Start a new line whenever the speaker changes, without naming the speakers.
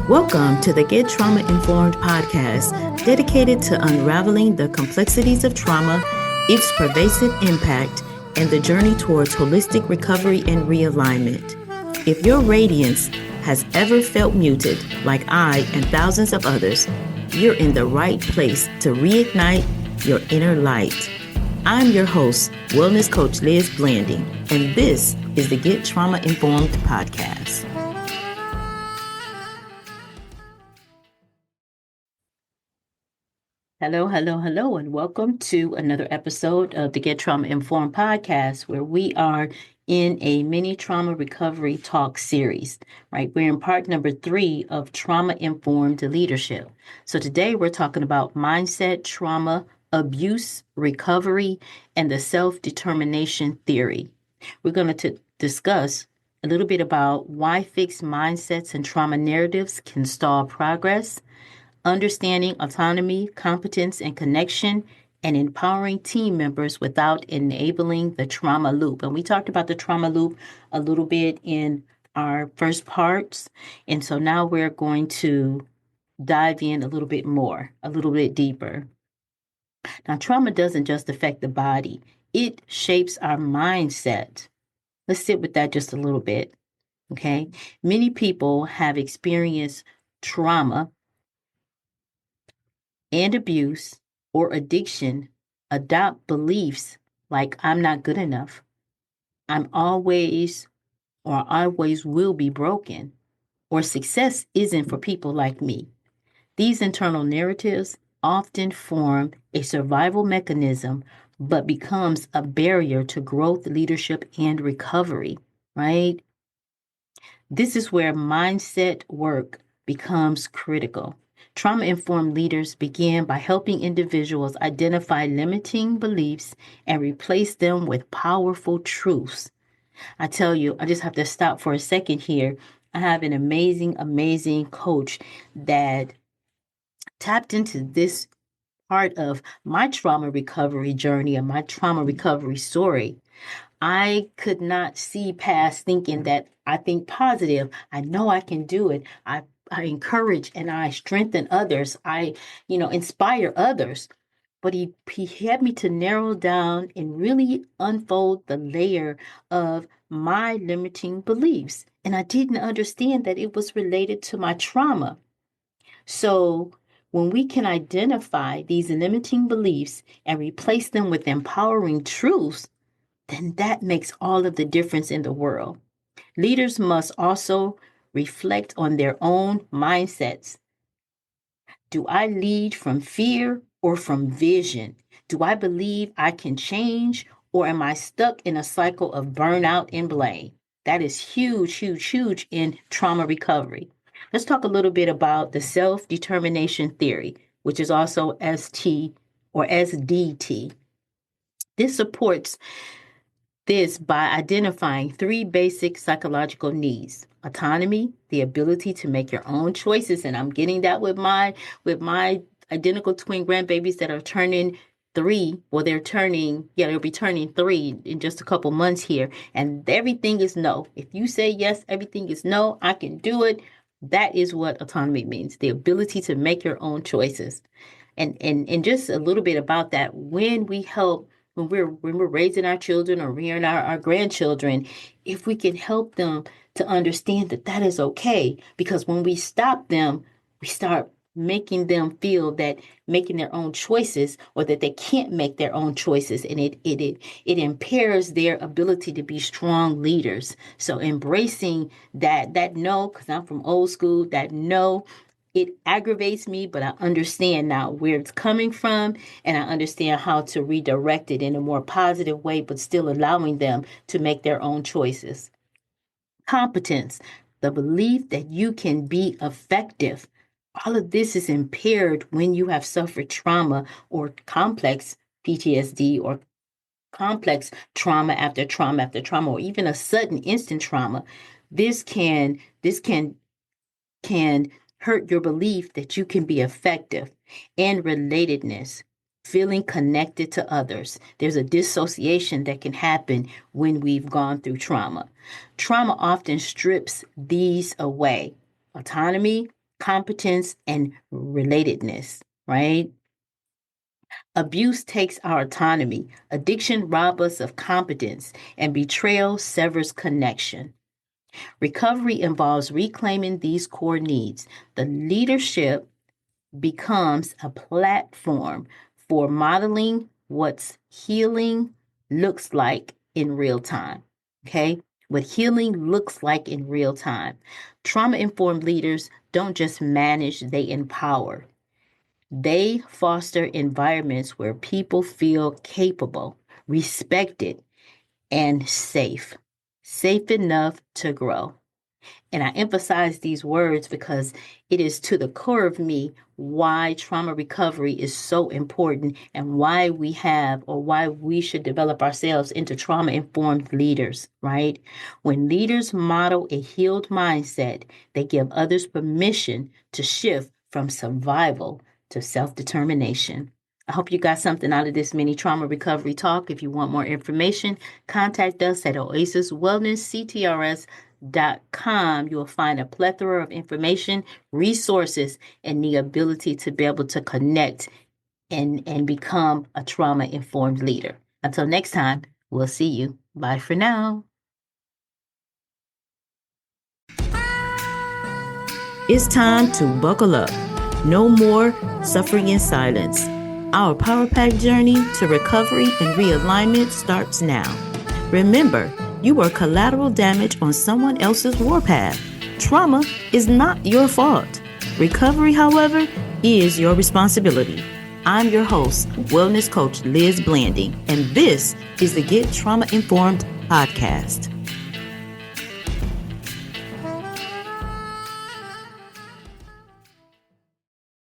Welcome to the Get Trauma-Informed podcast, dedicated to unraveling the complexities of trauma, its pervasive impact, and the journey towards holistic recovery and realignment. If your radiance has ever felt muted, like I and thousands of others, you're in the right place to reignite your inner light. I'm your host, Wellness Coach Liz Blanding, and this is the Get Trauma-Informed podcast. Hello, and welcome to another episode of the Get Trauma-Informed podcast, where we are in a mini trauma recovery talk series, right? We're in part number 3 of Trauma-Informed Leadership. So today we're talking about mindset, trauma, abuse, recovery, and the self-determination theory. We're going to discuss a little bit about why fixed mindsets and trauma narratives can stall progress, understanding autonomy, competence, and connection, and empowering team members without enabling the trauma loop. And we talked about the trauma loop a little bit in our first parts. And so now we're going to dive in a little bit more, a little bit deeper. Now, trauma doesn't just affect the body, it shapes our mindset. Let's sit with that just a little bit. Okay. Many people have experienced trauma and abuse or addiction, adopt beliefs like I'm not good enough, I'm always or always will be broken, or success isn't for people like me. These internal narratives often form a survival mechanism, but becomes a barrier to growth, leadership, and recovery, right? This is where mindset work becomes critical. Trauma-informed leaders begin by helping individuals identify limiting beliefs and replace them with powerful truths. I tell you, I just have to stop for a second here. I have an amazing coach that tapped into this part of my trauma recovery journey and my trauma recovery story. I could not see past thinking that I think positive. I know I can do it. I encourage and I strengthen others. I, inspire others. But he had me to narrow down and really unfold the layer of my limiting beliefs. And I didn't understand that it was related to my trauma. So when we can identify these limiting beliefs and replace them with empowering truths, then that makes all of the difference in the world. Leaders must also reflect on their own mindsets. Do I lead from fear or from vision? Do I believe I can change, or am I stuck in a cycle of burnout and blame? That is huge in trauma recovery. Let's talk a little bit about the self-determination theory, which is also ST or SDT. This supports this by identifying 3 basic psychological needs: autonomy, the ability to make your own choices. And I'm getting that with my identical twin grandbabies that are turning 3. Well, they'll be turning 3 in just a couple months here. And everything is no. If you say yes, everything is no. I can do it. That is what autonomy means, the ability to make your own choices. And just a little bit about that, when we're raising our children or rearing our grandchildren, if we can help them to understand that that is okay, because when we stop them, we start making them feel that making their own choices, or that they can't make their own choices, and it impairs their ability to be strong leaders. So embracing that no, because I'm from old school, that no, it aggravates me, but I understand now where it's coming from, and I understand how to redirect it in a more positive way, but still allowing them to make their own choices. Competence, the belief that you can be effective. All of this is impaired when you have suffered trauma or complex PTSD, or complex trauma after trauma after trauma, or even a sudden instant trauma. This can hurt your belief that you can be effective. And relatedness, feeling connected to others. There's a dissociation that can happen when we've gone through trauma. Trauma often strips these away. Autonomy, competence, and relatedness, right? Abuse takes our autonomy. Addiction robs us of competence, and betrayal severs connection. Recovery involves reclaiming these core needs. The leadership becomes a platform for modeling what healing looks like in real time. Okay? What healing looks like in real time. Trauma informed leaders don't just manage, they empower. They foster environments where people feel capable, respected, and safe. Safe enough to grow. And I emphasize these words because it is to the core of me why trauma recovery is so important and why we have or why we should develop ourselves into trauma informed leaders, right? When leaders model a healed mindset, they give others permission to shift from survival to self determination. I hope you got something out of this mini trauma recovery talk. If you want more information, contact us at oasiswellnessctrs.com. You will find a plethora of information, resources, and the ability to be able to connect and become a trauma-informed leader. Until next time, we'll see you. Bye for now. It's time to buckle up. No more suffering in silence. Our Power Pack journey to recovery and realignment starts now. Remember, you are collateral damage on someone else's warpath. Trauma is not your fault. Recovery, however, is your responsibility. I'm your host, Wellness Coach Liz Blanding, and this is the Get Trauma Informed podcast.